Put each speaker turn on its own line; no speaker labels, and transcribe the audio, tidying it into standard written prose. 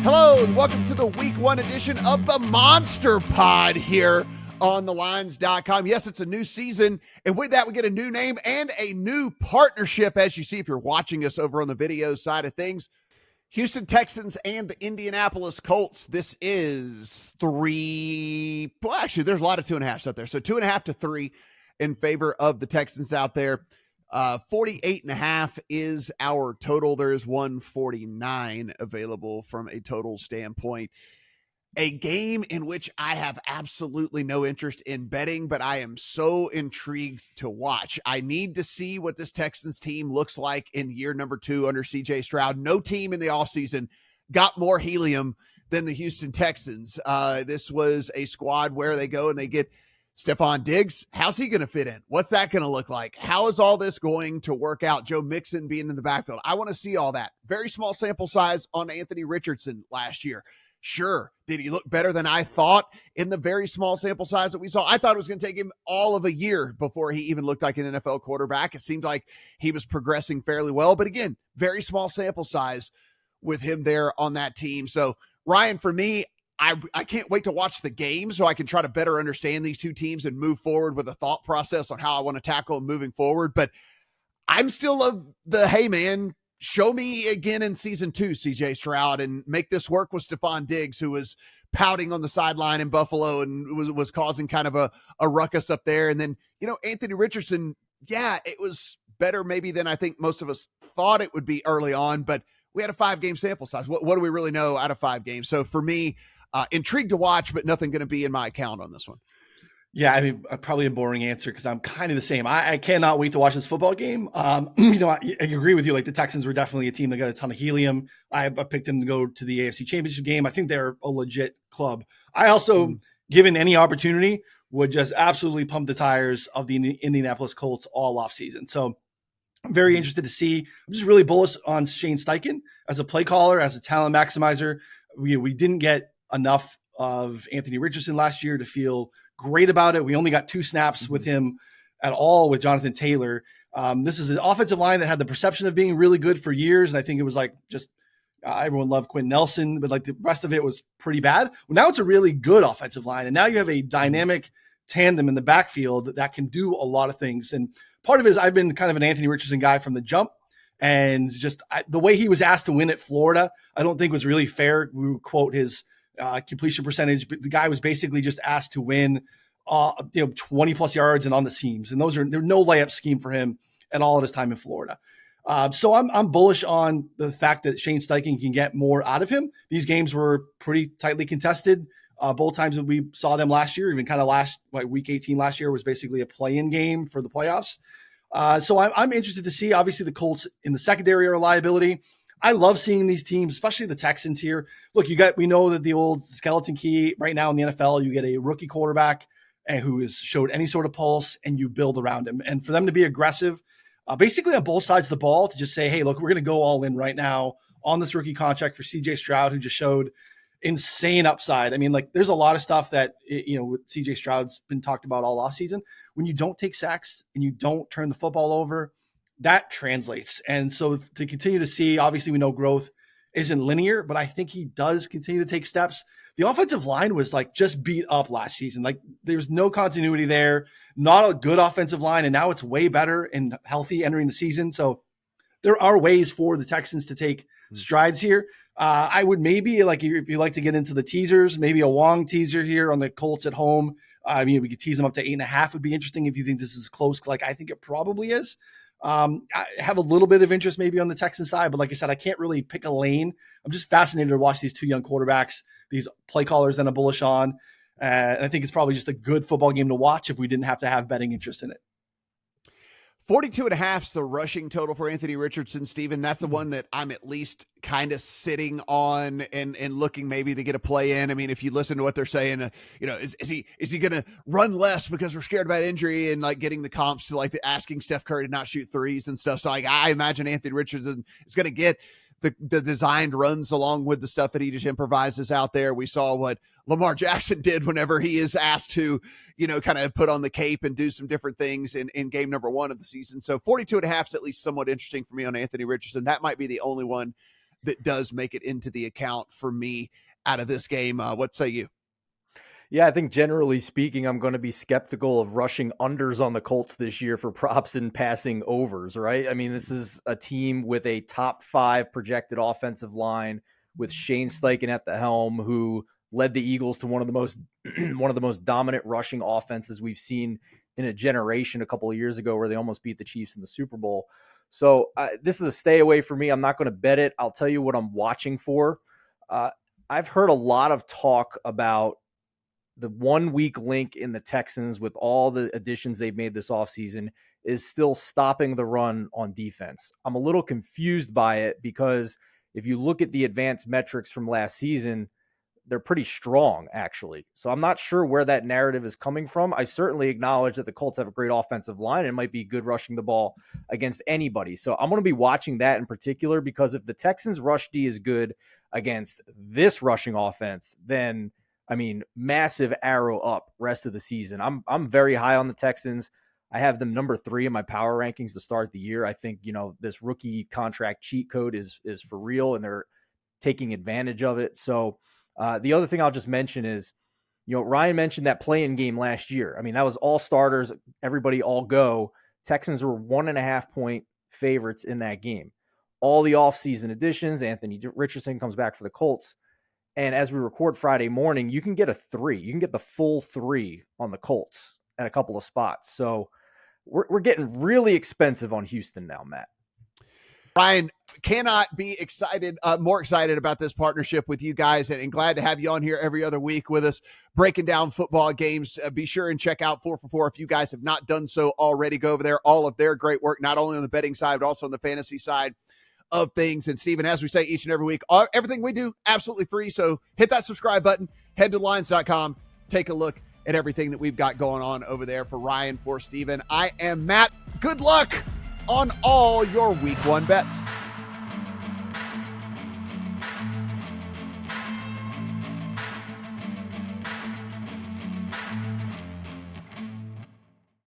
Hello and welcome to the week one edition of the Monster Pod here on thelines.com. Yes, it's a new season, and with that we get a new name and a new partnership, as you see if you're watching us over on the video side of things. Houston Texans and the Indianapolis Colts. This is there's a lot of 2.5s out there. So 2.5 to 3 in favor of the Texans out there. 48.5 is our total. There is 149 available from a total standpoint. A game in which I have absolutely no interest in betting, but I am so intrigued to watch. I need to see what this Texans team looks like in year number 2 under CJ Stroud. No team in the offseason got more helium than the Houston Texans. This was a squad where they go and they get Stephon Diggs. How's he going to fit in? What's that going to look like? How is all this going to work out? Joe Mixon being in the backfield. I want to see all that. Very small sample size on Anthony Richardson last year. Sure. Did he look better than I thought in the very small sample size that we saw? I thought it was going to take him all of a year before he even looked like an NFL quarterback. It seemed like he was progressing fairly well. But again, very small sample size with him there on that team. So, Ryan, for me, I can't wait to watch the game so I can try to better understand these two teams and move forward with a thought process on how I want to tackle them moving forward. But I'm still of the, hey, man, show me again in season 2, CJ Stroud, and make this work with Stephon Diggs, who was pouting on the sideline in Buffalo and was causing kind of a ruckus up there. And then, Anthony Richardson, yeah, it was better maybe than I think most of us thought it would be early on, but we had a 5-game sample size. What do we really know out of 5 games? So for me, intrigued to watch, but nothing going to be in my account on this one.
Yeah, I mean, probably a boring answer because I'm kind of the same. I cannot wait to watch this football game. I agree with you. Like, the Texans were definitely a team that got a ton of helium. I picked them to go to the AFC Championship game. I think they're a legit club. I also, given any opportunity, would just absolutely pump the tires of the Indianapolis Colts all off season. So I'm very interested to see. I'm just really bullish on Shane Steichen as a play caller, as a talent maximizer. We didn't get enough of Anthony Richardson last year to feel great about it. We only got 2 snaps with him at all with Jonathan Taylor. This is an offensive line that had the perception of being really good for years. And I think it was like just everyone loved Quentin Nelson, but like the rest of it was pretty bad. Well, now it's a really good offensive line. And now you have a dynamic tandem in the backfield that can do a lot of things. And part of it is I've been kind of an Anthony Richardson guy from the jump. And just the way he was asked to win at Florida, I don't think was really fair. We quote his completion percentage, but the guy was basically just asked to win 20 plus yards and on the seams. And there's no layup scheme for him at all at his time in Florida. So I'm bullish on the fact that Shane Steichen can get more out of him. These games were pretty tightly contested. Both times that we saw them last year, even kind of week 18 last year was basically a play-in game for the playoffs. So I'm interested to see. Obviously, the Colts in the secondary are a liability. I love seeing these teams, especially the Texans here. Look, we know that the old skeleton key right now in the NFL, you get a rookie quarterback who has showed any sort of pulse, and you build around him. And for them to be aggressive, basically on both sides of the ball, to just say, hey, look, we're going to go all in right now on this rookie contract for CJ Stroud, who just showed insane upside. I mean, like, there's a lot of stuff that, CJ Stroud's been talked about all offseason. When you don't take sacks and you don't turn the football over, that translates. And so to continue to see, obviously we know growth isn't linear, but I think he does continue to take steps. The offensive line was like just beat up last season. Like, there's no continuity there, not a good offensive line. And now it's way better and healthy entering the season. So there are ways for the Texans to take strides here. I would maybe, like, if you like to get into the teasers, maybe a Wong teaser here on the Colts at home. I mean, we could tease them up to 8.5 would be interesting if you think this is close. Like, I think it probably is. I have a little bit of interest maybe on the Texan side, but like I said, I can't really pick a lane. I'm just fascinated to watch these 2 young quarterbacks, these play callers that I'm bullish on. And I think it's probably just a good football game to watch if we didn't have to have betting interest in it.
42.5 is the rushing total for Anthony Richardson, Steven. That's the one that I'm at least kind of sitting on and looking maybe to get a play in. I mean, if you listen to what they're saying, is he going to run less because we're scared about injury, and like getting the comps to like asking Steph Curry to not shoot threes and stuff. So like, I imagine Anthony Richardson is going to get the designed runs along with the stuff that he just improvises out there. We saw what Lamar Jackson did whenever he is asked to, kind of put on the cape and do some different things in game number 1 of the season. So 42.5 is at least somewhat interesting for me on Anthony Richardson. That might be the only one that does make it into the account for me out of this game. What say you?
Yeah, I think generally speaking, I'm going to be skeptical of rushing unders on the Colts this year for props and passing overs, right? I mean, this is a team with a top 5 projected offensive line with Shane Steichen at the helm, who led the Eagles to one of the most dominant rushing offenses we've seen in a generation a couple of years ago, where they almost beat the Chiefs in the Super Bowl. So this is a stay away for me. I'm not going to bet it. I'll tell you what I'm watching for. I've heard a lot of talk about the 1 weak link in the Texans with all the additions they've made this offseason is still stopping the run on defense. I'm a little confused by it because if you look at the advanced metrics from last season, they're pretty strong, actually. So I'm not sure where that narrative is coming from. I certainly acknowledge that the Colts have a great offensive line and might be good rushing the ball against anybody. So I'm going to be watching that in particular, because if the Texans rush D is good against this rushing offense, then I mean, massive arrow up rest of the season. I'm very high on the Texans. I have them number 3 in my power rankings to start the year. I think, this rookie contract cheat code is for real, and they're taking advantage of it. So the other thing I'll just mention is, Ryan mentioned that play-in game last year. I mean, that was all starters, everybody all go. Texans were 1.5 point favorites in that game. All the offseason additions, Anthony Richardson comes back for the Colts. And as we record Friday morning, you can get a 3. You can get the full 3 on the Colts at a couple of spots. So we're getting really expensive on Houston now, Matt.
Ryan, cannot be more excited about this partnership with you guys, and glad to have you on here every other week with us, breaking down football games. Be sure and check out 4 for 4 if you guys have not done so already. Go over there. All of their great work, not only on the betting side, but also on the fantasy side of things. And Steven, as we say each and every week, everything we do absolutely free. So hit that subscribe button, head to lines.com, take a look at everything that we've got going on over there. For Ryan, for Steven, I am Matt. Good luck on all your week 1 bets.